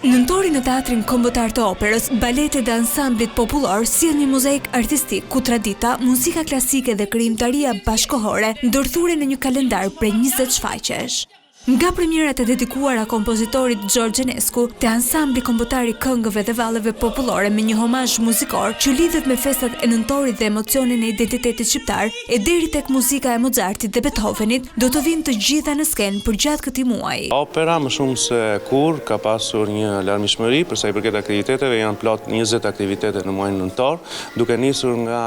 Nëntori në Teatrin Kombëtar të Operës, baletet dhe ansamblit popullor sjell një mozaik artistik ku tradita, muzika klasike dhe krijimtaria bashkëkohore ndërthure në një kalendar prej 20 shfaqjesh. Nga premierat e dedikuara kompozitorit Gjorgj Enesku, te ansambli kombëtar i këngëve dhe vallëve popullore me një homazh muzikor që lidhet me festat e nëntorit dhe emocionin e identitetit shqiptar, e deri tek muzika e Mozartit dhe Beethovenit, do të vinë të gjitha në skenë përgjatë këtij muaji. Opera më shumë se kur ka pasur një larmishmëri për sa i përket aktiviteteve, janë plot 20 aktivitete në muajin nëntor, duke nisur nga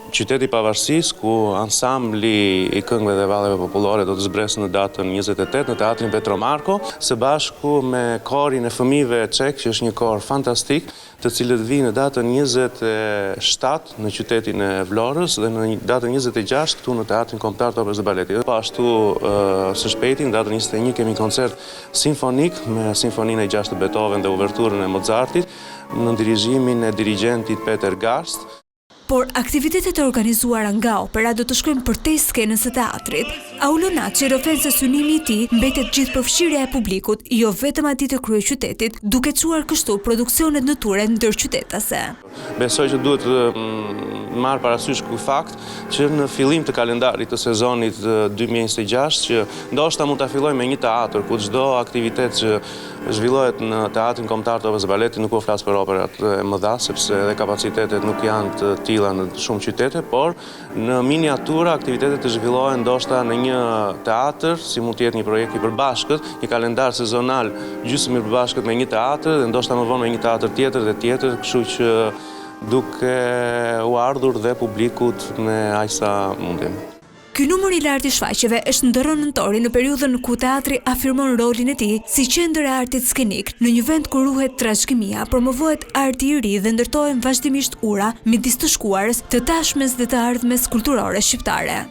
Qyteti i Pavarësisë, ku ansambli i këngëve dhe vallëve popullore do të zbresë në datën 28 në Teatrin Petro Marko, së bashku me korin e fëmijëve çek, që është një kor fantastik, të cilët vinë në datën 27 në qytetin e Vlorës dhe në datën 26 këtu në Teatrin Kombëtar të Operës dhe Baletit. Ashtu së shpejti në datën 21 kemi koncert simfonik me simfoninë e 6 të Beethoven dhe uverturën e Mozartit në dirigjimin e dirigjentit Peter Garst. Por aktivitetet e organizuara nga opera do të shkojnë përtej skenës së teatrit. Aulonaqi rrëfen se synimi i tij mbetet gjithëpërfshirja e publikut, jo vetëm atij të kryeqytetit, duke çuar kështu produksionet në ture ndërqytetase. Besoj që duhet marrë parasysh ky fakt që në fillim të kalendarit të sezonit 2026 që ndoshta mund ta fillojmë me një teatr ku çdo aktivitet që zhvillohet në Teatrin Kombëtar të Operës së Baletit, nuk po flas për operat e mëdha sepse edhe kapacitetet nuk janë të tilla në shumë qytete, por në miniatura aktivitetet të zhvillohen ndoshta në një teatr, si mund të jetë një projekt i përbashkët, një kalendar sezonal gjysmë i përbashkët me një teatr dhe ndoshta më vonë me një teatr tjetër dhe tjetër, kështu që duke u ardhur dhe publikut me aq sa mundim. Ky numër i lartë i shfaqjeve është ndërrën nëntori në periudhën ku teatri afirmon rolin e tij si qendër e artit skenik në një vend ku ruhet trashëgimia, promovohet arti i ri dhe ndërtohen vazhdimisht ura midis të shkuarës, të tashmes dhe të ardhmes kulturore shqiptare.